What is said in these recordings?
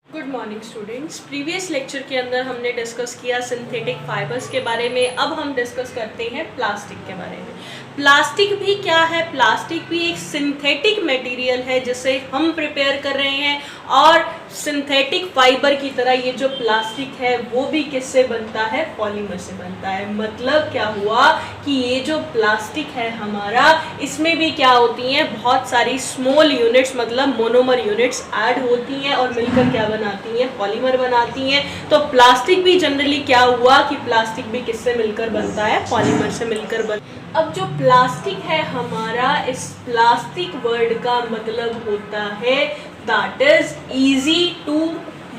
Good morning students. Previous lecture के अंदर हमने डिस्कस किया सिंथेटिक फाइबर्स के बारे में। अब हम डिस्कस करते हैं प्लास्टिक के बारे में। प्लास्टिक भी क्या है? प्लास्टिक भी एक सिंथेटिक मटेरियल है जिसे हम प्रिपेयर कर रहे हैं, और सिंथेटिक फाइबर की तरह ये जो प्लास्टिक है वो भी किससे बनता है? पॉलीमर से बनता है। मतलब क्या हुआ कि ये जो प्लास्टिक है हमारा, इसमें भी क्या होती हैं? बहुत सारी स्मॉल यूनिट्स मतलब मोनोमर यूनिट्स ऐड होती हैं और मिलकर क्या बनाती हैं? पॉलीमर बनाती हैं। तो प्लास्टिक भी जनरली क्या हुआ कि प्लास्टिक भी किससे मिलकर बनता है? पॉलीमर से मिलकर अब जो प्लास्टिक है हमारा, इस प्लास्टिक वर्ड का मतलब होता है that is easy to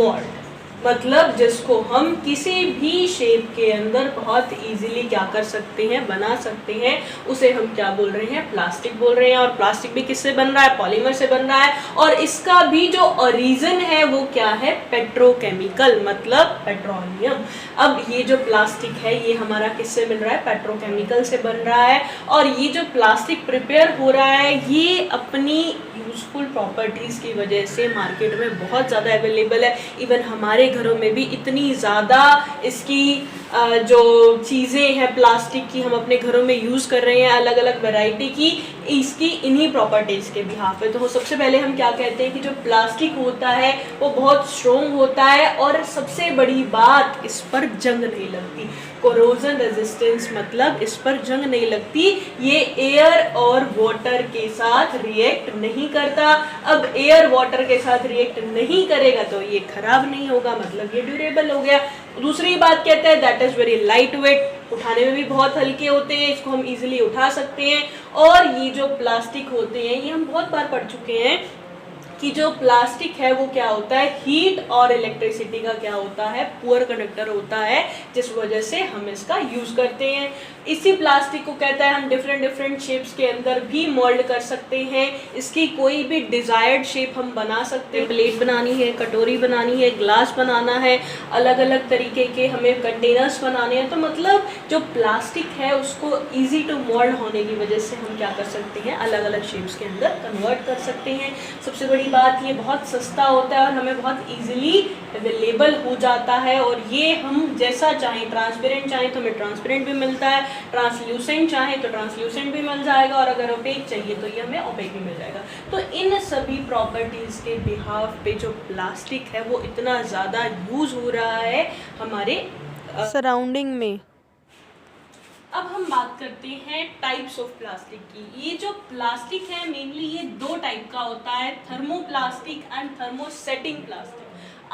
mould. मतलब जिसको हम किसी भी शेप के अंदर बहुत इजीली क्या कर सकते हैं? बना सकते हैं। उसे हम क्या बोल रहे हैं? प्लास्टिक बोल रहे हैं। और प्लास्टिक भी किससे बन रहा है? पॉलीमर से बन रहा है। और इसका भी जो ओरिजिन है वो क्या है? पेट्रोकेमिकल, मतलब पेट्रोलियम। अब ये जो प्लास्टिक है ये हमारा किससे मिल रहा है? पेट्रोकेमिकल से बन रहा है। और ये जो प्लास्टिक प्रिपेयर हो रहा है ये अपनी यूजफुल प्रॉपर्टीज़ की वजह से मार्केट में बहुत ज़्यादा अवेलेबल है। इवन हमारे घरों में भी इतनी ज़्यादा इसकी जो चीज़ें हैं प्लास्टिक की हम अपने घरों में यूज़ कर रहे हैं, अलग अलग वैरायटी की, इसकी इन्हीं प्रॉपर्टीज़ के बिहाफ पे। तो सबसे पहले हम क्या कहते हैं कि जो प्लास्टिक होता है वो बहुत स्ट्रोंग होता है, और सबसे बड़ी बात, इस पर जंग नहीं लगती। कोरोजन रेजिस्टेंस, मतलब इस पर जंग नहीं लगती। ये एयर और वाटर के साथ रिएक्ट नहीं करता। अब एयर वाटर के साथ रिएक्ट नहीं करेगा तो ये खराब नहीं होगा, मतलब ये ड्यूरेबल हो गया। दूसरी बात कहते हैं that is very light weight, उठाने में भी बहुत हल्के होते हैं, इसको हम इजीली उठा सकते हैं। और ये जो प्लास्टिक होते हैं ये हम बहुत बार पढ़ चुके हैं कि जो प्लास्टिक है वो क्या होता है? हीट और इलेक्ट्रिसिटी का क्या होता है? पुअर कंडक्टर होता है, जिस वजह से हम इसका यूज करते हैं। इसी प्लास्टिक को कहता है हम डिफरेंट शेप्स के अंदर भी मोल्ड कर सकते हैं। इसकी कोई भी डिजायर्ड शेप हम बना सकते हैं। प्लेट बनानी है, कटोरी बनानी है, ग्लास बनाना है, अलग अलग तरीके के हमें कंटेनर्स बनाने हैं। तो मतलब जो प्लास्टिक है उसको ईजी टू मोल्ड होने की वजह से हम क्या कर सकते हैं? अलग अलग शेप्स के अंदर कन्वर्ट कर सकते हैं। सबसे बड़ी बात, ये बहुत सस्ता होता है और हमें बहुत इजीली अवेलेबल हो जाता है। और ये हम जैसा चाहें, ट्रांसपेरेंट चाहें तो हमें ट्रांसपेरेंट भी मिलता है, ट्रांसल्यूसेंट चाहें तो ट्रांसल्यूसेंट भी मिल जाएगा, और अगर ओपेक चाहिए तो ये हमें ओपेक भी मिल जाएगा। तो इन सभी प्रॉपर्टीज़ के बिहाफ पे जो प्लास्टिक है वो इतना ज़्यादा यूज़ हो रहा है हमारे सराउंडिंग में। अब हम बात करते हैं टाइप्स ऑफ प्लास्टिक की। ये जो प्लास्टिक है मेनली ये दो टाइप का होता है, थर्मोप्लास्टिक एंड थर्मोसेटिंग प्लास्टिक।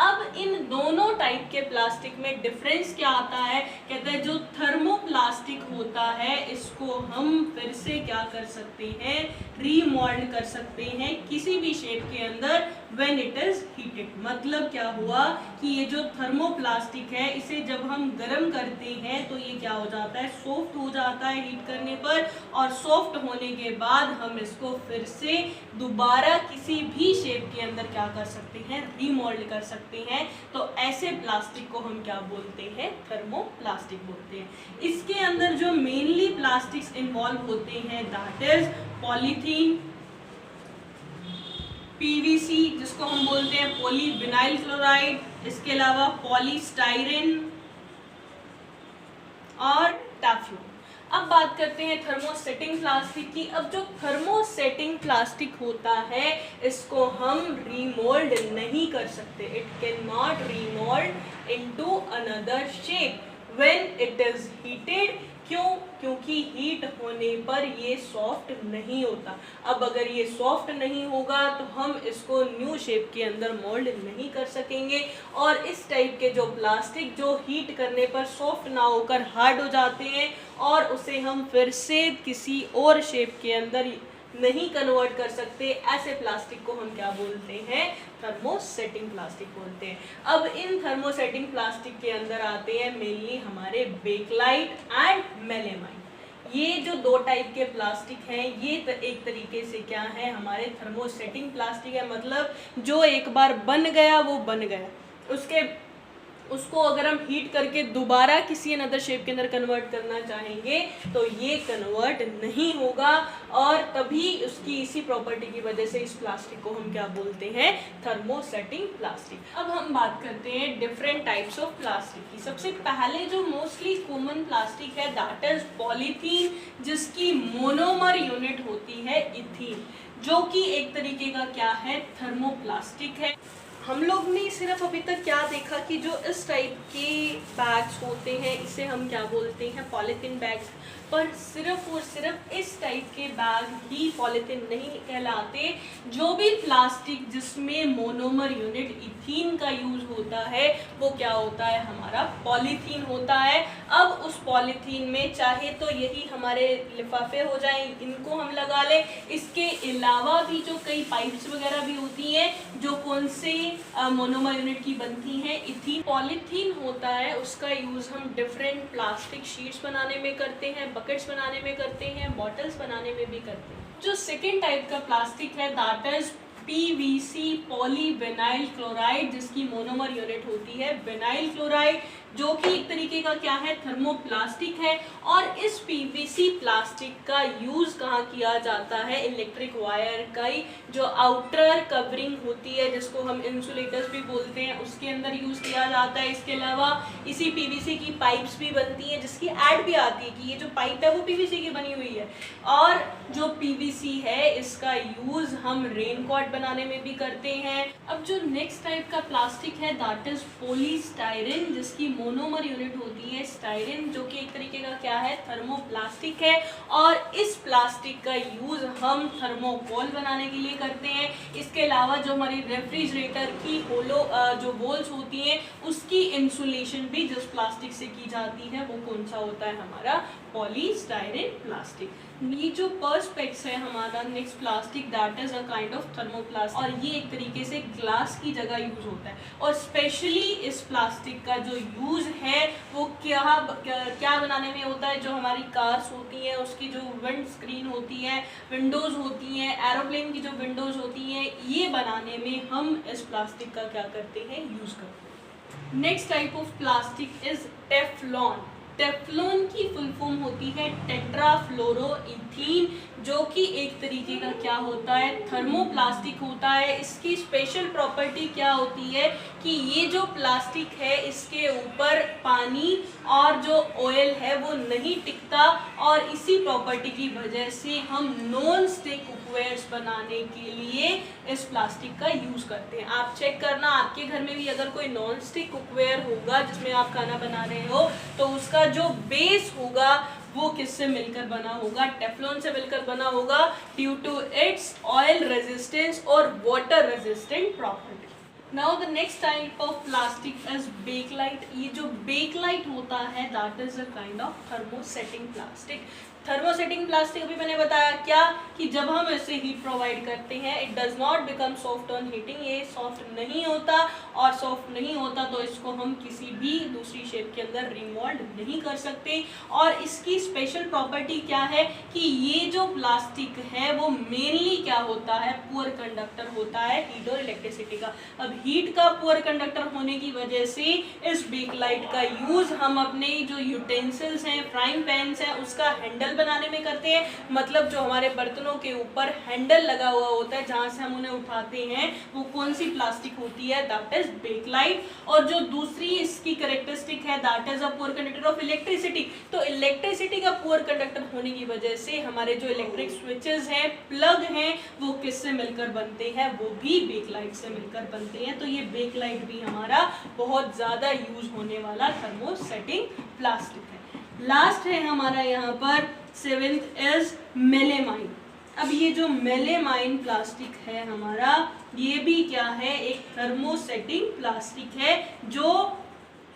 अब इन दोनों टाइप के प्लास्टिक में डिफरेंस क्या आता है? कहते हैं जो थर्मोप्लास्टिक होता है इसको हम फिर से क्या कर सकते हैं? रीमोल्ड कर सकते हैं किसी भी शेप के अंदर व्हेन इट इज हीटेड। मतलब क्या हुआ कि ये जो थर्मोप्लास्टिक है इसे जब हम गर्म करते हैं तो ये क्या हो जाता है? सॉफ्ट हो जाता है हीट करने पर, और सॉफ्ट होने के बाद हम इसको फिर से दोबारा किसी भी शेप के अंदर क्या कर सकते हैं? रीमोल्ड कर सकते हैं। तो ऐसे प्लास्टिक को हम क्या बोलते हैं? थर्मोप्लास्टिक बोलते हैं। इसके अंदर जो मेनली प्लास्टिक्स इन्वॉल्व होते हैं दैट इज पॉलीथीन, पीवीसी जिसको हम बोलते हैं पॉलीविनाइल क्लोराइड, इसके अलावा पॉलीस्टाइरेन और टैफ्लॉन। अब बात करते हैं थर्मोसेटिंग प्लास्टिक की। अब जो थर्मोसेटिंग प्लास्टिक होता है इसको हम रीमोल्ड नहीं कर सकते। It can not remould into another shape when it is heated. क्यों? क्योंकि हीट होने पर ये सॉफ्ट नहीं होता। अब अगर ये सॉफ्ट नहीं होगा तो हम इसको न्यू शेप के अंदर मोल्ड नहीं कर सकेंगे। और इस टाइप के जो प्लास्टिक जो हीट करने पर सॉफ्ट ना होकर हार्ड हो जाते हैं और उसे हम फिर से किसी और शेप के अंदर नहीं कन्वर्ट कर सकते, ऐसे प्लास्टिक को हम क्या बोलते हैं? थर्मोसेटिंग प्लास्टिक बोलते हैं। अब इन थर्मोसेटिंग प्लास्टिक के अंदर आते हैं मेनली हमारे बेकलाइट एंड मेलेमाइट। ये जो दो टाइप के प्लास्टिक हैं ये एक तरीके से क्या है? हमारे थर्मोसेटिंग प्लास्टिक है। मतलब जो एक बार बन गया वो बन गया, उसको अगर हम हीट करके दोबारा किसी अनदर शेप के अंदर कन्वर्ट करना चाहेंगे तो ये कन्वर्ट नहीं होगा, और तभी उसकी इसी प्रॉपर्टी की वजह से इस प्लास्टिक को हम क्या बोलते हैं, थर्मोसेटिंग प्लास्टिक। अब हम बात करते हैं डिफरेंट टाइप्स ऑफ प्लास्टिक की। सबसे पहले जो मोस्टली कॉमन प्लास्टिक है दैट इज पॉलीथीन, जिसकी मोनोमर यूनिट होती है इथीन, जो कि एक तरीके का क्या है, थर्मोप्लास्टिक है। हम लोग ने सिर्फ अभी तक क्या देखा कि जो इस टाइप के बैग्स होते हैं इसे हम क्या बोलते हैं, पॉलीथीन बैग्स, पर सिर्फ और सिर्फ इस टाइप के बैग ही पॉलीथीन नहीं कहलाते। जो भी प्लास्टिक जिसमें मोनोमर यूनिट इथीन का यूज होता है वो क्या होता है, हमारा पॉलीथीन होता है। अब उस पॉलीथीन में चाहे तो यही हमारे लिफाफे हो जाए, इनको हम लगा लें, इसके अलावा भी जो कई पाइप्स वगैरह भी होती हैं जो कौन से मोनोमर यूनिट की बनती हैं, इथीन। पॉलीथीन होता है उसका यूज हम डिफरेंट प्लास्टिक शीट्स बनाने में करते हैं, बकेट्स बनाने में करते हैं, बॉटल्स बनाने में भी करते हैं। जो सेकेंड टाइप का प्लास्टिक है that is PVC, polyvinyl chloride, जिसकी मोनोमर यूनिट होती है विनाइल क्लोराइड, जो कि एक तरीके का क्या है, थर्मोप्लास्टिक है। और इस पीवीसी प्लास्टिक का यूज कहाँ किया जाता है, इलेक्ट्रिक वायर का ही जो आउटर कवरिंग होती है जिसको हम इंसुलेटर्स भी बोलते हैं उसके अंदर यूज किया जाता है। इसके अलावा इसी पीवीसी की पाइप्स भी बनती हैं जिसकी ऐड भी आती है कि ये जो पाइप है वो पीवीसी की बनी हुई है। और जो पीवीसी है इसका यूज हम रेनकोट बनाने में भी करते हैं। अब जो नेक्स्ट टाइप का प्लास्टिक है दैट इज पॉलीस्टाइरीन, जिसकी मोनोमर यूनिट होती है स्टाइरीन, जो कि एक तरीके का क्या है, थर्मोप्लास्टिक है। और इस प्लास्टिक का यूज हम थर्मोकोल बनाने के लिए करते हैं। इसके अलावा जो हमारी रेफ्रिजरेटर की होलो जो वॉल्स होती हैं उसकी इंसुलेशन भी जिस प्लास्टिक से की जाती है वो कौन सा होता है, हमारा पॉलीस्टाइरीन प्लास्टिक। ये जो पर्सपेक्स है हमारा next plastic that is a kind of thermoplastic, और ये एक तरीके से ग्लास की जगह यूज होता है। और स्पेशली इस प्लास्टिक का जो यूज है वो क्या बनाने में होता है, जो हमारी कार्स होती हैं उसकी जो विंड स्क्रीन होती है, विंडोज होती हैं, एरोप्लेन की जो विंडोज होती हैं, ये बनाने में हम इस प्लास्टिक का क्या करते हैं, यूज करते हैं। Next type of plastic is Teflon. Teflon की फुल फॉर्म होती है टेट्राफ्लोरोइथीन, जो कि एक तरीके का क्या होता है, थर्मोप्लास्टिक होता है। इसकी स्पेशल प्रॉपर्टी क्या होती है कि ये जो प्लास्टिक है इसके ऊपर पानी और जो ऑयल है वो नहीं टिकता, और इसी प्रॉपर्टी की वजह से हम नॉन स्टिक कुकवेयर्स बनाने के लिए इस प्लास्टिक का यूज करते हैं। आप चेक करना आपके घर में भी अगर कोई नॉन स्टिक कुकवेयर होगा जिसमें आप खाना बना रहे हो तो उसका जो बेस होगा वो किससे मिलकर बना होगा, टेफ्लॉन से मिलकर बना होगा, due to its oil resistance और water resistant property. Now the next type of plastic is bakelite. ये जो बेकलाइट होता है that is a kind of thermosetting plastic. Thermosetting plastic अभी मैंने बताया क्या कि जब हम इसे हीट प्रोवाइड करते हैं it does not become soft on heating, ये सॉफ्ट नहीं होता, और सॉफ्ट नहीं होता तो इसको हम किसी भी दूसरी शेप के अंदर रिमोल्ड नहीं कर सकते। और इसकी स्पेशल प्रॉपर्टी क्या है कि ये जो प्लास्टिक है वो मेनली क्या होता है, पुअर कंडक्टर होता है हीट और इलेक्ट्रिसिटी का। अब हीट का पुअर कंडक्टर होने की वजह से इस बेकलाइट का यूज हम अपने जो यूटेंसिल्स हैं, फ्राइंग पैन्स हैं, उसका हैंडल बनाने में करते हैं। मतलब जो हमारे बर्तनों के ऊपर हैंडल लगा हुआ होता है जहां से हम उन्हें उठाते हैं वो कौन सी प्लास्टिक होती है, दैट इज बेकलाइट। और जो दूसरी इसकी कैरेक्टरिस्टिक है that is a poor conductor of electricity. तो इलेक्ट्रिसिटी का पुअर कंडक्टर होने की वजह से हमारे जो इलेक्ट्रिक स्विचेस हैं, प्लग हैं, वो किससे मिलकर बनते हैं, वो भी बेकलाइट से मिलकर बनते हैं। तो ये बेकलाइट भी हमारा बहुत ज्यादा यूज होने वाला थर्मोसेटिंग प्लास्टिक है। लास्ट है हमारा यहाँ पर सेवेंथ इज मेलेमाइन। अब ये जो मेलेमाइन प्लास्टिक है हमारा, ये भी क्या है, एक थर्मोसेटिंग प्लास्टिक है जो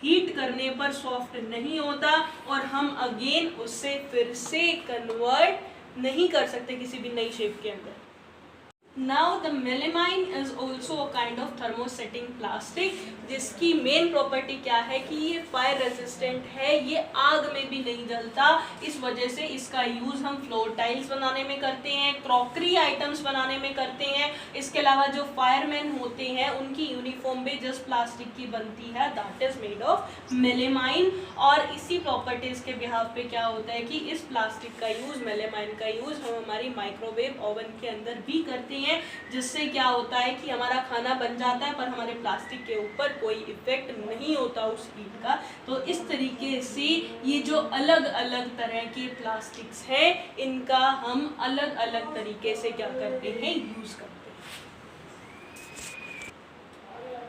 हीट करने पर सॉफ्ट नहीं होता और हम अगेन उससे फिर से कन्वर्ट नहीं कर सकते किसी भी नई शेप के अंदर। Now the melamine is also a kind of thermosetting plastic, जिसकी मेन प्रॉपर्टी क्या है कि ये फायर रेजिस्टेंट है, ये आग में भी नहीं जलता। इस वजह से इसका यूज हम फ्लोर टाइल्स बनाने में करते हैं, क्रॉकरी आइटम्स बनाने में करते हैं। इसके अलावा जो फायरमैन होते हैं उनकी यूनिफॉर्म भी जस्ट प्लास्टिक की बनती है, that is made of melamine. और इसी प्रॉपर्टीज के बिहाफ पे क्या होता है कि इस प्लास्टिक का यूज, मेलेमाइन का यूज हम हमारी माइक्रोवेव ओवन के अंदर भी करते हैं, जिससे क्या होता है कि हमारा खाना बन जाता है पर हमारे प्लास्टिक के ऊपर कोई इफेक्ट नहीं होता उस हीट का। तो इस तरीके से ये जो अलग अलग तरह के प्लास्टिक्स हैं, इनका हम अलग अलग तरीके से क्या करते हैं, यूज करते हैं।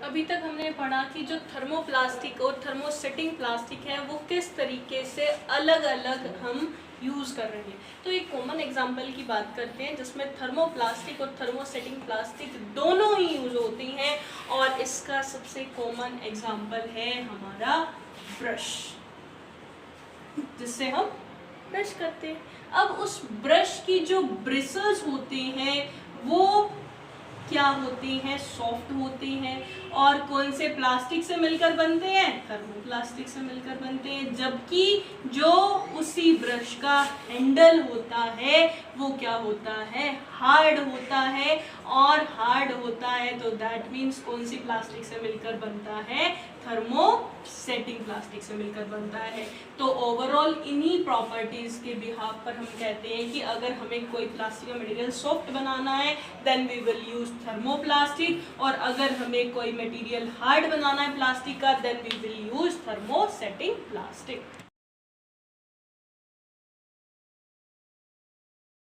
अभी तक हमने पढ़ा कि जो थर्मोप्लास्टिक और थर्मोसेटिंग प्लास्टिक है वो किस तरीके से अलग अलग हम यूज़ कर रहे हैं। तो एक कॉमन एग्जांपल की बात करते हैं जिसमें थर्मोप्लास्टिक और थर्मोसेटिंग प्लास्टिक दोनों ही यूज़ होती हैं, और इसका सबसे कॉमन एग्जांपल है हमारा ब्रश, जिससे हम ब्रश करते हैं। अब उस ब्रश की जो ब्रिसल्स होते हैं वो क्या होते हैं, सॉफ्ट होते हैं, और कौन से प्लास्टिक से मिलकर बनते हैं, थर्मोप्लास्टिक से मिलकर बनते हैं। जबकि जो उसी ब्रश का हैंडल होता है वो क्या होता है, हार्ड होता है, और हार्ड होता है तो दैट मीन्स कौन सी प्लास्टिक से मिलकर बनता है, थर्मोसेटिंग प्लास्टिक से मिलकर बनता है। तो ओवरऑल इन्हीं प्रॉपर्टीज के बिहाफ पर हम कहते हैं कि अगर हमें कोई प्लास्टिक का मटेरियल सॉफ्ट बनाना है then we will use thermoplastic, और अगर हमें कोई मटेरियल हार्ड बनाना है प्लास्टिक का then we will use thermosetting plastic.